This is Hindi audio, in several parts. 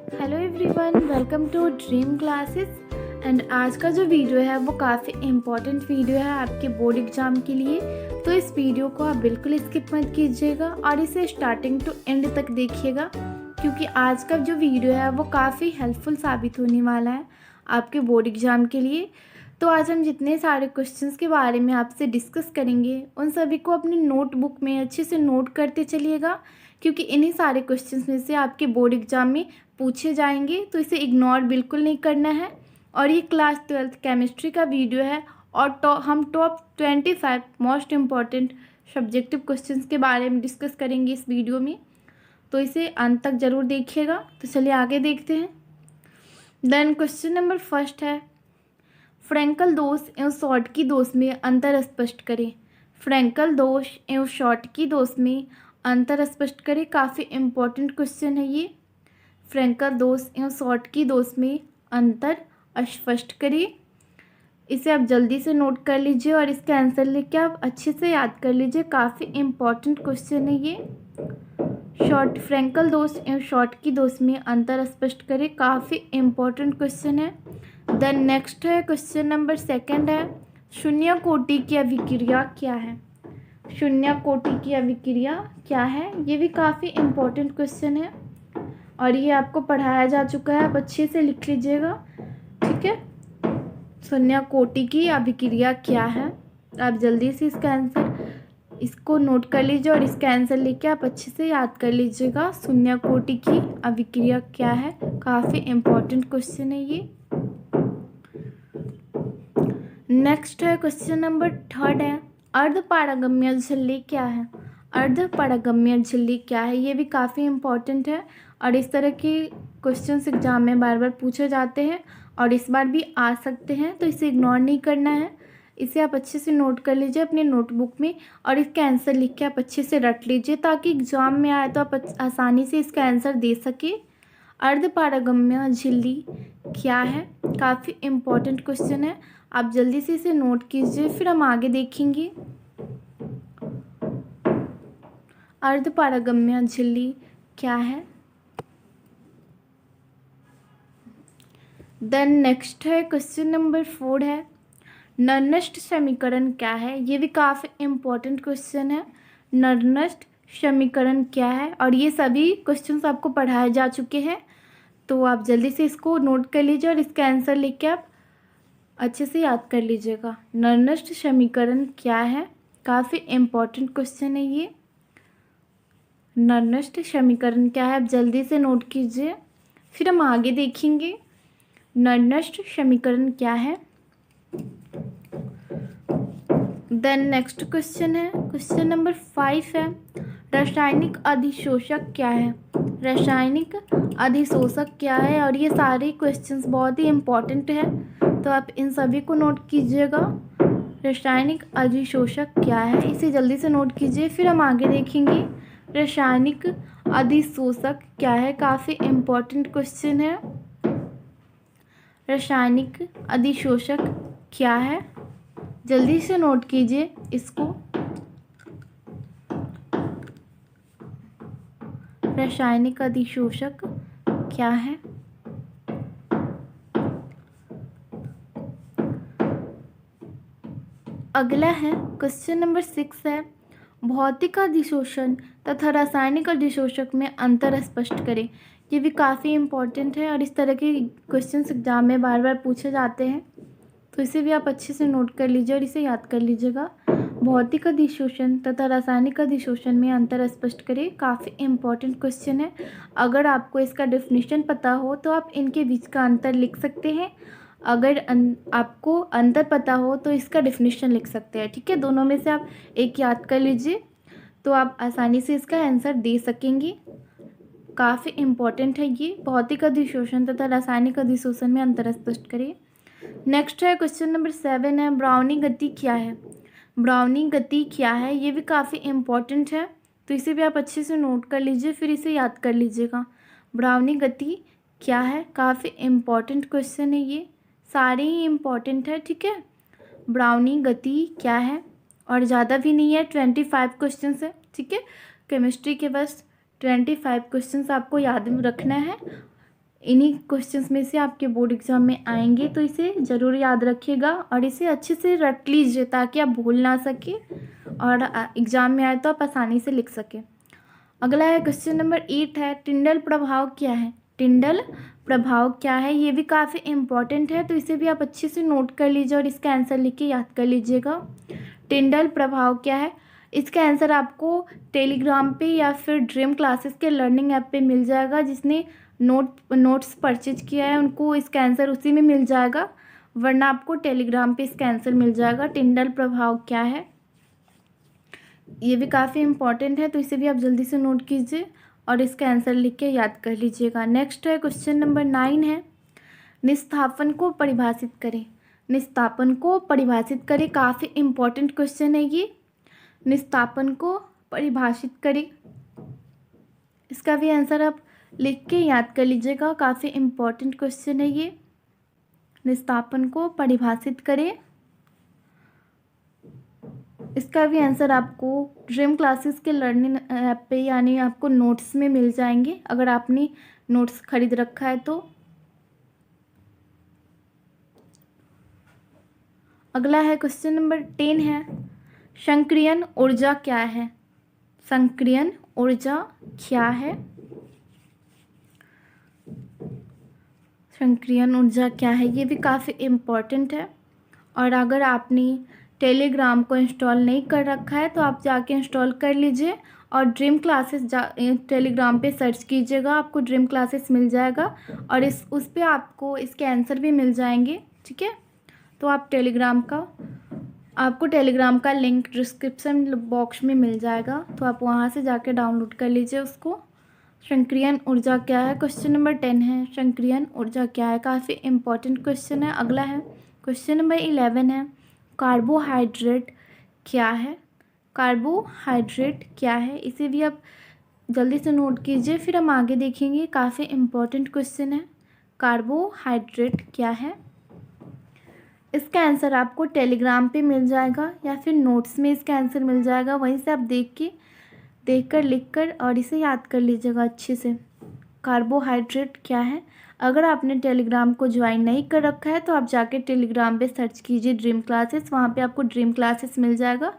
Hello everyone, welcome to dream classes. And आज का जो वीडियो है वो काफ़ी इम्पॉर्टेंट वीडियो है आपके बोर्ड एग्ज़ाम के लिए। तो इस वीडियो को आप बिल्कुल स्किप मत कीजिएगा और इसे स्टार्टिंग टू एंड तक देखिएगा, क्योंकि आज का जो वीडियो है वो काफ़ी हेल्पफुल साबित होने वाला है आपके बोर्ड एग्ज़ाम के लिए। तो आज हम जितने सारे क्वेश्चंस के बारे में आपसे डिस्कस करेंगे उन सभी को अपनी नोटबुक में अच्छे से नोट करते चलिएगा, क्योंकि इन्हीं सारे क्वेश्चंस में से आपके बोर्ड एग्ज़ाम में पूछे जाएंगे। तो इसे इग्नोर बिल्कुल नहीं करना है। और ये क्लास 12th केमिस्ट्री का वीडियो है और हम top 25 most important subjective questions के बारे में डिस्कस करेंगे इस वीडियो में। तो इसे अंत तक ज़रूर देखिएगा। तो चलिए आगे देखते हैं। देन क्वेश्चन नंबर फर्स्ट है, फ्रैंकल दोष एवं शॉर्ट की दोष में अंतर स्पष्ट करें। फ्रैंकल दोष एवं शॉर्ट की दोष में अंतर स्पष्ट करें। काफ़ी इम्पोर्टेंट क्वेश्चन है ये। फ्रैंकल दोष एवं शॉर्ट की दोष में अंतर स्पष्ट करिए। इसे आप जल्दी से नोट कर लीजिए और इसका आंसर लेके आप अच्छे से याद कर लीजिए। काफ़ी इम्पोर्टेंट क्वेश्चन है ये। शॉर्ट फ्रैंकल दोष एवं शॉर्ट की दोष में अंतर स्पष्ट करें। काफ़ी इम्पोर्टेंट क्वेश्चन है। देन नेक्स्ट है क्वेश्चन नंबर सेकंड है, शून्य कोटि की अभिक्रिया क्या है। शून्य कोटि की अभिक्रिया क्या है, ये भी काफ़ी इम्पोर्टेंट क्वेश्चन है और ये आपको पढ़ाया जा चुका है। आप अच्छे से लिख लीजिएगा, ठीक है। शून्य कोटि की अभिक्रिया क्या है, आप जल्दी से इसका आंसर इसको नोट कर लीजिए और इसका आंसर लेके आप अच्छे से याद कर लीजिएगा। शून्य कोटि की अभिक्रिया क्या है, काफ़ी इम्पोर्टेंट क्वेश्चन है ये। नेक्स्ट है क्वेश्चन नंबर थर्ड है, अर्धपारगम्य झिल्ली क्या है। अर्धपारगम्य झिल्ली क्या है, ये भी काफ़ी इम्पोर्टेंट है और इस तरह के क्वेश्चंस एग्जाम में बार बार पूछे जाते हैं और इस बार भी आ सकते हैं। तो इसे इग्नोर नहीं करना है। इसे आप अच्छे से नोट कर लीजिए अपने नोटबुक में और इसका आंसर लिख के आप अच्छे से रट लीजिए, ताकि एग्जाम में आए तो आप आसानी से इसका आंसर दे सके। अर्धपारगम्य झिल्ली क्या है, काफ़ी इम्पोर्टेंट क्वेश्चन है। आप जल्दी से इसे नोट कीजिए, फिर हम आगे देखेंगे। अर्धपारगम्य झिल्ली क्या है। देन नेक्स्ट है क्वेश्चन नंबर 4 है, नरनस्ट समीकरण क्या है। ये भी काफ़ी इम्पोर्टेंट क्वेश्चन है। नरनस्ट समीकरण क्या है, और ये सभी क्वेश्चंस आपको पढ़ाए जा चुके हैं। तो आप जल्दी से इसको नोट कर लीजिए और इसका आंसर लेके आप अच्छे से याद कर लीजिएगा। नरनस्ट समीकरण क्या है, काफ़ी इम्पोर्टेंट क्वेश्चन है ये। नरनस्ट समीकरण क्या है, आप जल्दी से नोट कीजिए, फिर हम आगे देखेंगे। नरनस्ट समीकरण क्या है। देन नेक्स्ट क्वेश्चन है, क्वेश्चन नंबर 5 है, रासायनिक अधिशोषक क्या है। रासायनिक अधिशोषक क्या है, और ये सारे क्वेश्चंस बहुत ही इम्पोर्टेंट है, तो आप इन सभी को नोट कीजिएगा। रासायनिक अधिशोषक क्या है, इसे जल्दी से नोट कीजिए, फिर हम आगे देखेंगे। रासायनिक अधिशोषक क्या है, काफ़ी इम्पोर्टेंट क्वेश्चन है। रासायनिक अधिशोषक क्या है, जल्दी से नोट कीजिए इसको। रासायनिक अधिशोषक क्या है। अगला है क्वेश्चन नंबर 6 है, भौतिक अधिशोषण तथा रासायनिक अधिशोषक में अंतर स्पष्ट करें। ये भी काफ़ी इम्पोर्टेंट है और इस तरह के क्वेश्चंस एग्जाम में बार बार पूछे जाते हैं, तो इसे भी आप अच्छे से नोट कर लीजिए और इसे याद कर लीजिएगा। भौतिक अधिशोषण तथा रासायनिक अधिशोषण में अंतर स्पष्ट करें, काफ़ी इम्पोर्टेंट क्वेश्चन है। अगर आपको इसका डेफिनेशन पता हो तो आप इनके बीच का अंतर लिख सकते हैं। अगर आपको अंतर पता हो तो इसका डेफिनेशन लिख सकते हैं, ठीक है। दोनों में से आप एक याद कर लीजिए तो आप आसानी से इसका आंसर दे सकेंगे। काफ़ी इम्पोर्टेंट है ये। भौतिक अधिशोषण तथा रासायनिक अधिशोषण में अंतर स्पष्ट करें। नेक्स्ट है क्वेश्चन नंबर 7 है, ब्राउनी गति क्या है। ब्राउनी गति क्या है, ये भी काफ़ी इम्पोर्टेंट है, तो इसे भी आप अच्छे से नोट कर लीजिए, फिर इसे याद कर लीजिएगा। ब्राउनी गति क्या है, काफ़ी इम्पोर्टेंट क्वेश्चन है ये। सारे ही इम्पोर्टेंट है, ठीक है। ब्राउनी गति क्या है, और ज़्यादा भी नहीं है, 25 क्वेश्चन है, ठीक है। केमिस्ट्री के बस 25 क्वेश्चन आपको याद रखना है। इन्हीं क्वेश्चंस में से आपके बोर्ड एग्जाम में आएंगे, तो इसे ज़रूर याद रखिएगा और इसे अच्छे से रट लीजिए ताकि आप भूल ना सके और एग्ज़ाम में आए तो आप आसानी से लिख सकें। अगला है क्वेश्चन नंबर 8 है, टिंडल प्रभाव क्या है। टिंडल प्रभाव क्या है, ये भी काफ़ी इम्पॉर्टेंट है, तो इसे भी आप अच्छे से नोट कर लीजिए और इसका आंसर लिख के याद कर लीजिएगा। टिंडल प्रभाव क्या है, इसका आंसर आपको टेलीग्राम पे या फिर ड्रीम क्लासेस के लर्निंग ऐप पे मिल जाएगा। जिसने नोट्स परचेज किया है उनको इसका आंसर उसी में मिल जाएगा, वरना आपको टेलीग्राम पे इसका आंसर मिल जाएगा। टिंडल प्रभाव क्या है, ये भी काफ़ी इम्पॉर्टेंट है, तो इसे भी आप जल्दी से नोट कीजिए और इसका आंसर लिख के याद कर लीजिएगा। नेक्स्ट है क्वेश्चन नंबर 9 है, निस्थापन को परिभाषित करें। निस्थापन को परिभाषित करें, काफ़ी इम्पॉर्टेंट क्वेश्चन है ये। निस्थापन को परिभाषित करें, इसका भी आंसर आप लिख के याद कर लीजिएगा, काफ़ी इम्पॉर्टेंट क्वेश्चन है ये। निस्थापन को परिभाषित करें, इसका भी आंसर आपको ड्रीम क्लासेस के लर्निंग ऐप पे यानी आपको नोट्स में मिल जाएंगे, अगर आपने नोट्स खरीद रखा है तो। अगला है क्वेश्चन नंबर 10 है, संक्रियन ऊर्जा क्या है। संक्रियन ऊर्जा क्या है, संक्रियन ऊर्जा क्या है, ये भी काफ़ी इम्पॉर्टेंट है। और अगर आपने टेलीग्राम को इंस्टॉल नहीं कर रखा है तो आप जाके इंस्टॉल कर लीजिए और ड्रीम क्लासेस टेलीग्राम पे सर्च कीजिएगा, आपको ड्रीम क्लासेस मिल जाएगा और उस पर आपको इसके आंसर भी मिल जाएंगे। ठीक है, तो आप आपको टेलीग्राम का लिंक डिस्क्रिप्शन बॉक्स में मिल जाएगा, तो आप वहाँ से जाके डाउनलोड कर लीजिए उसको। संक्रियन ऊर्जा क्या है, क्वेश्चन नंबर 10 है, संक्रियन ऊर्जा क्या है, काफ़ी इम्पोर्टेंट क्वेश्चन है। अगला है क्वेश्चन नंबर 11 है, कार्बोहाइड्रेट क्या है। कार्बोहाइड्रेट क्या है, इसे भी आप जल्दी से नोट कीजिए, फिर हम आगे देखेंगे, काफ़ी इम्पोर्टेंट क्वेश्चन है। कार्बोहाइड्रेट क्या है, इसका आंसर आपको टेलीग्राम पे मिल जाएगा या फिर नोट्स में इसका आंसर मिल जाएगा, वहीं से आप देखकर लिखकर और इसे याद कर लीजिएगा अच्छे से। कार्बोहाइड्रेट क्या है, अगर आपने टेलीग्राम को ज्वाइन नहीं कर रखा है तो आप जाके टेलीग्राम पे सर्च कीजिए ड्रीम क्लासेस, वहाँ पे आपको ड्रीम क्लासेस मिल जाएगा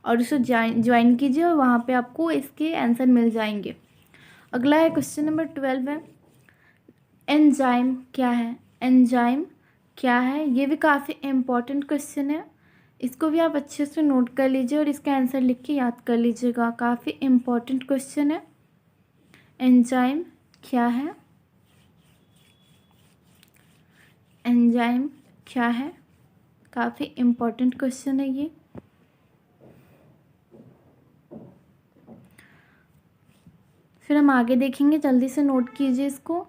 और उसे ज्वाइन कीजिए और वहाँ पे आपको इसके आंसर मिल जाएंगे। अगला है क्वेश्चन नंबर 12 है, एंजाइम क्या है। एंजाइम क्या है, ये भी काफ़ी इम्पॉर्टेंट क्वेश्चन है, इसको भी आप अच्छे से नोट कर लीजिए और इसका आंसर लिख के याद कर लीजिएगा, काफ़ी इम्पॉर्टेंट क्वेश्चन है। एंजाइम क्या है, एंजाइम क्या है, काफ़ी इम्पॉर्टेंट क्वेश्चन है ये। फिर हम आगे देखेंगे, जल्दी से नोट कीजिए इसको।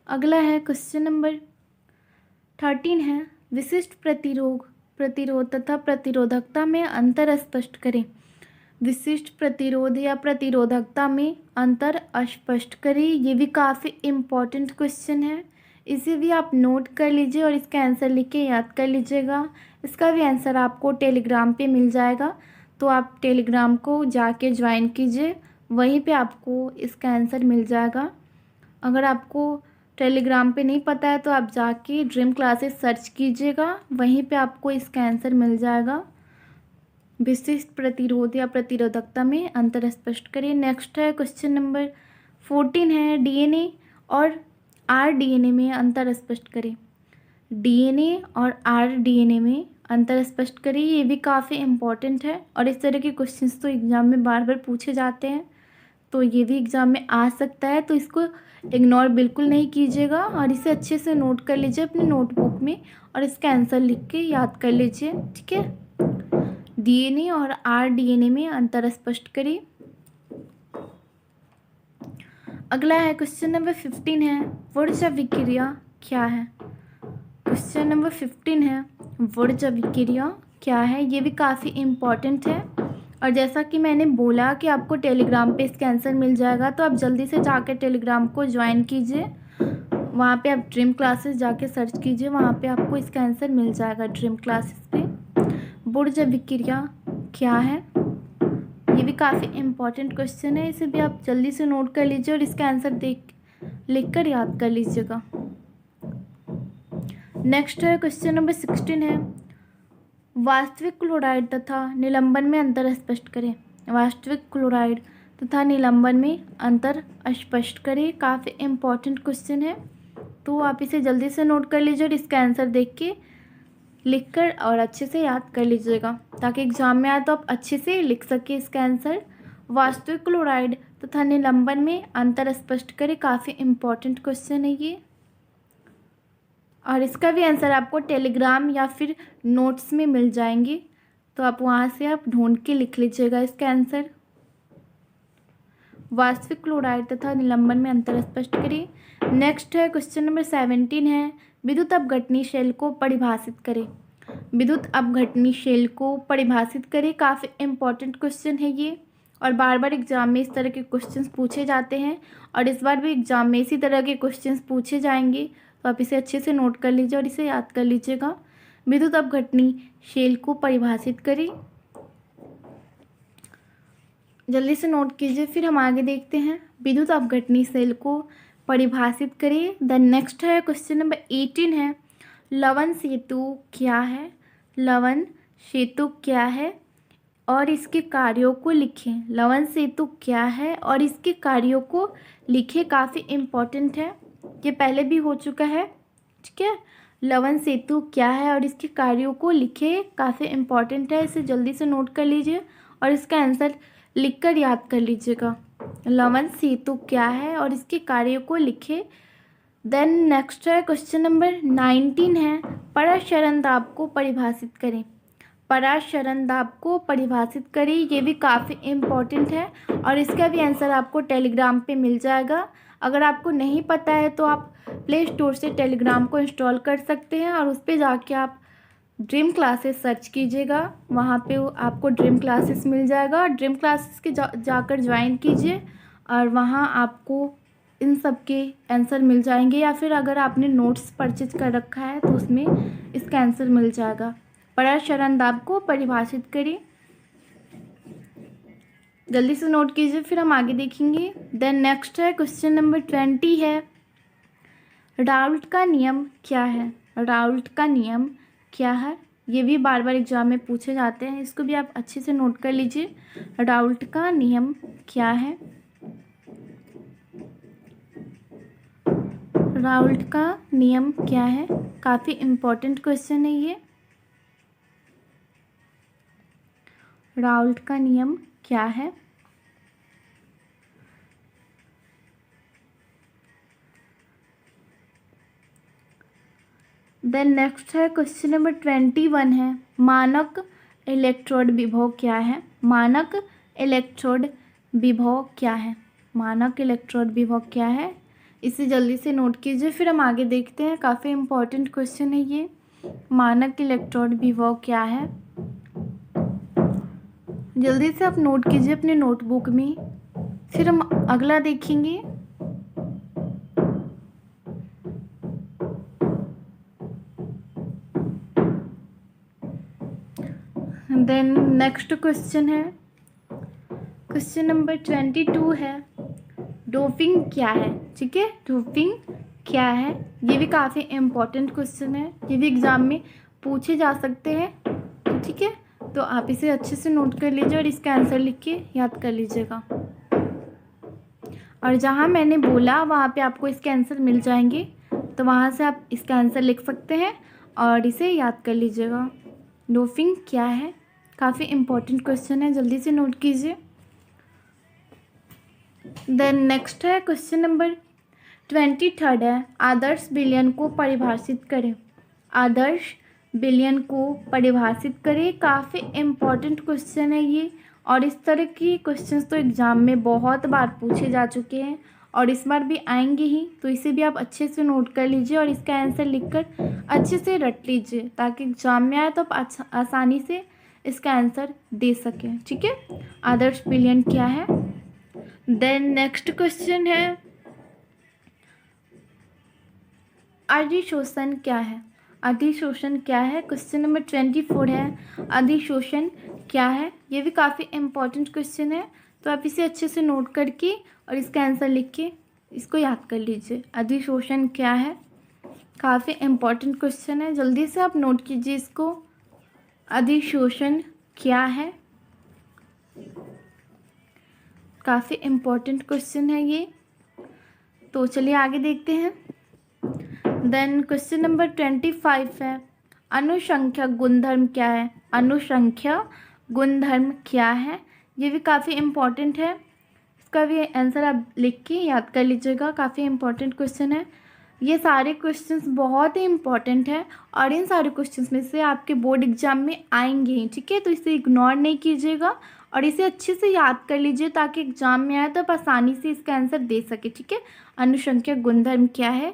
अगला है क्वेश्चन नंबर 13 है, विशिष्ट प्रतिरोध तथा प्रतिरोधकता में अंतर स्पष्ट करें। विशिष्ट प्रतिरोध या प्रतिरोधकता में अंतर स्पष्ट करें, ये भी काफ़ी इम्पॉर्टेंट क्वेश्चन है, इसे भी आप नोट कर लीजिए और इसका आंसर लिख के याद कर लीजिएगा। इसका भी आंसर आपको टेलीग्राम पे मिल जाएगा, तो आप टेलीग्राम को जाके ज्वाइन कीजिए, वहीं पे आपको इसका आंसर मिल जाएगा। अगर आपको टेलीग्राम पे नहीं पता है तो आप जाके ड्रीम क्लासेस सर्च कीजिएगा, वहीं पे आपको इसका आंसर मिल जाएगा। विशिष्ट प्रतिरोध या प्रतिरोधकता में अंतर स्पष्ट करिए। नेक्स्ट है क्वेश्चन नंबर 14 है, डीएनए और आरडीएनए में अंतर स्पष्ट करें। डीएनए और आरडीएनए में अंतर स्पष्ट करिए, ये भी काफ़ी इम्पॉर्टेंट है और इस तरह के क्वेश्चंस तो एग्ज़ाम में बार बार पूछे जाते हैं, तो ये भी एग्ज़ाम में आ सकता है, तो इसको इग्नोर बिल्कुल नहीं कीजिएगा और इसे अच्छे से नोट कर लीजिए अपनी नोटबुक में और इसका आंसर लिख के याद कर लीजिए। ठीक है, डीएनए और आरडीएनए में अंतर स्पष्ट करिए। अगला है क्वेश्चन नंबर 15 है, वर्ज्य विक्रिया क्या है। क्वेश्चन नंबर 15 है, वर्ज्य विक्रिया क्या है, ये भी काफ़ी इम्पॉर्टेंट है और जैसा कि मैंने बोला कि आपको टेलीग्राम पे इसका आंसर मिल जाएगा, तो आप जल्दी से जाकर टेलीग्राम को ज्वाइन कीजिए, वहाँ पे आप ड्रीम क्लासेस जाके सर्च कीजिए, वहाँ पे आपको इसका आंसर मिल जाएगा ड्रीम क्लासेस पे। वर्ज्य विक्रिया क्या है, ये भी काफ़ी इम्पॉर्टेंट क्वेश्चन है, इसे भी आप जल्दी से नोट कर लीजिए और इसका आंसर लिख कर याद कर लीजिएगा। नेक्स्ट है क्वेश्चन नंबर 16 है, वास्तविक क्लोराइड तथा निलंबन में अंतर स्पष्ट करें। वास्तविक क्लोराइड तथा निलंबन में अंतर स्पष्ट करें। काफ़ी इम्पॉर्टेंट क्वेश्चन है, तो आप इसे जल्दी से नोट कर लीजिए और इसका आंसर देख के लिख कर और अच्छे से याद कर लीजिएगा, ताकि एग्जाम में आए तो आप अच्छे से लिख सके इसका आंसर। वास्तविक क्लोराइड तथा निलंबन में अंतर स्पष्ट करें। काफ़ी इम्पॉर्टेंट क्वेश्चन है ये, और इसका भी आंसर आपको टेलीग्राम या फिर नोट्स में मिल जाएंगे, तो आप वहाँ से आप ढूंढ के लिख लीजिएगा इसका आंसर। वास्तविक क्लोराइड तथा निलंबन में अंतर स्पष्ट करें। नेक्स्ट है क्वेश्चन नंबर 17 है, विद्युत अपघटनीशैल को परिभाषित करें। विद्युत अपघटनीशैल को परिभाषित करें। काफ़ी इम्पॉर्टेंट क्वेश्चन है ये, और बार बार एग्जाम में इस तरह के क्वेश्चंस पूछे जाते हैं, और इस बार भी एग्जाम में इसी तरह के क्वेश्चंस पूछे जाएंगे, तो आप इसे अच्छे से नोट कर लीजिए और इसे याद कर लीजिएगा। विद्युत अपघटनीशैल को परिभाषित करें, जल्दी से नोट कीजिए, फिर हम आगे देखते हैं। विद्युत अपघटनीशैल को परिभाषित करें। द नेक्स्ट है क्वेश्चन नंबर 18 है, लवण सेतु क्या है। लवण सेतु क्या है और इसके कार्यों को लिखें। लवण सेतु क्या है और इसके कार्यों को लिखें। काफ़ी इम्पोर्टेंट है, ये पहले भी हो चुका है, ठीक है। लवण सेतु क्या है और इसके कार्यों को लिखें। काफ़ी इम्पोर्टेंट है, इसे जल्दी से नोट कर लीजिए और इसका आंसर लिखकर याद कर लीजिएगा। लवण सेतु क्या है और इसके कार्यों को लिखें। देन नेक्स्ट है क्वेश्चन नंबर 19 है, पराशरण दाब को परिभाषित करें। पराशरण दाब को परिभाषित करें, ये भी काफ़ी इम्पोर्टेंट है, और इसका भी आंसर आपको टेलीग्राम पे मिल जाएगा। अगर आपको नहीं पता है तो आप प्ले स्टोर से टेलीग्राम को इंस्टॉल कर सकते हैं, और उस पर जाके आप ड्रीम क्लासेस सर्च कीजिएगा, वहाँ पे आपको ड्रीम क्लासेस मिल जाएगा। ड्रीम क्लासेस के जाकर ज्वाइन कीजिए, और वहाँ आपको इन सब के आंसर मिल जाएंगे, या फिर अगर आपने नोट्स परचेज कर रखा है तो उसमें इसका आंसर मिल जाएगा। पराशरण दाब को परिभाषित करें, जल्दी से नोट कीजिए, फिर हम आगे देखेंगे। देन नेक्स्ट है क्वेश्चन नंबर 20 है, राउल्ट का नियम क्या है। राउल्ट का नियम क्या है, ये भी बार बार एग्जाम में पूछे जाते हैं, इसको भी आप अच्छे से नोट कर लीजिए। राउल्ट का नियम क्या है। राउल्ट का नियम क्या है, काफ़ी इम्पोर्टेंट क्वेश्चन है ये। राउल्ट का नियम क्या है। देन नेक्स्ट है क्वेश्चन नंबर 21 है, मानक इलेक्ट्रोड विभव क्या है। मानक इलेक्ट्रोड विभव क्या है। मानक इलेक्ट्रोड विभव क्या है, इसे जल्दी से नोट कीजिए, फिर हम आगे देखते हैं। काफ़ी इम्पोर्टेंट क्वेश्चन है ये, मानक इलेक्ट्रोड विभव क्या है। जल्दी से आप नोट कीजिए अपने नोटबुक में, फिर हम अगला देखेंगे। देन नेक्स्ट क्वेश्चन है क्वेश्चन नंबर 22 है, डोपिंग क्या है। ठीक है, डोपिंग क्या है, ये भी काफ़ी इम्पोर्टेंट क्वेश्चन है, ये भी एग्ज़ाम में पूछे जा सकते हैं, तो ठीक है, तो आप इसे अच्छे से नोट कर लीजिए और इसका आंसर लिख के याद कर लीजिएगा। और जहाँ मैंने बोला वहाँ पे आपको इसके आंसर मिल जाएंगे, तो वहाँ से आप इसका आंसर लिख सकते हैं और इसे याद कर लीजिएगा। डोपिंग क्या है, काफ़ी इम्पोर्टेंट क्वेश्चन है, जल्दी से नोट कीजिए। देन नेक्स्ट है क्वेश्चन नंबर 23 है, आदर्श विलयन को परिभाषित करें। आदर्श विलयन को परिभाषित करें, काफ़ी इम्पोर्टेंट क्वेश्चन है ये, और इस तरह की क्वेश्चंस तो एग्ज़ाम में बहुत बार पूछे जा चुके हैं और इस बार भी आएंगे ही, तो इसे भी आप अच्छे से नोट कर लीजिए और इसका आंसर लिखकर अच्छे से रट लीजिए, ताकि एग्ज़ाम में आए तो आप आसानी से इसका आंसर दे सकें। ठीक है, आदर्श विलयन क्या है। देन नेक्स्ट क्वेश्चन है, अधिशोषण क्या है। अधिशोषण क्या है। क्वेश्चन नंबर 24 है अधिशोषण क्या है। ये भी काफ़ी इम्पॉर्टेंट क्वेश्चन है, तो आप इसे अच्छे से नोट करके और इसका आंसर लिख के इसको याद कर लीजिए। अधिशोषण क्या है, काफ़ी इम्पॉर्टेंट क्वेश्चन है, जल्दी से आप नोट कीजिए इसको। अधिशोषण क्या है, काफ़ी इम्पॉर्टेंट क्वेश्चन है ये। तो चलिए आगे देखते हैं। देन क्वेश्चन नंबर 25 है अनुसंख्या गुणधर्म क्या है। अनुसंख्या गुणधर्म क्या है, ये भी काफ़ी इम्पॉर्टेंट है, इसका भी आंसर आप लिख के याद कर लीजिएगा। काफ़ी इम्पॉर्टेंट क्वेश्चन है। ये सारे क्वेश्चंस बहुत ही इम्पॉर्टेंट है और इन सारे क्वेश्चंस में से आपके बोर्ड एग्जाम में आएंगे ही, ठीक है। तो इसे इग्नोर नहीं कीजिएगा और इसे अच्छे से याद कर लीजिए ताकि एग्जाम में आए तो आप आसानी से इसका आंसर दे सके, ठीक है। अनुसंख्या गुणधर्म क्या है।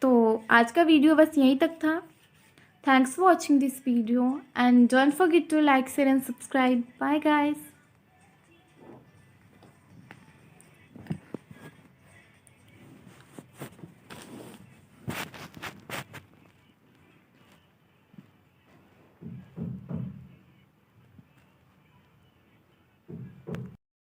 तो आज का वीडियो बस यहीं तक था। Thanks for watching this video and don't forget to like share and subscribe. Bye guys.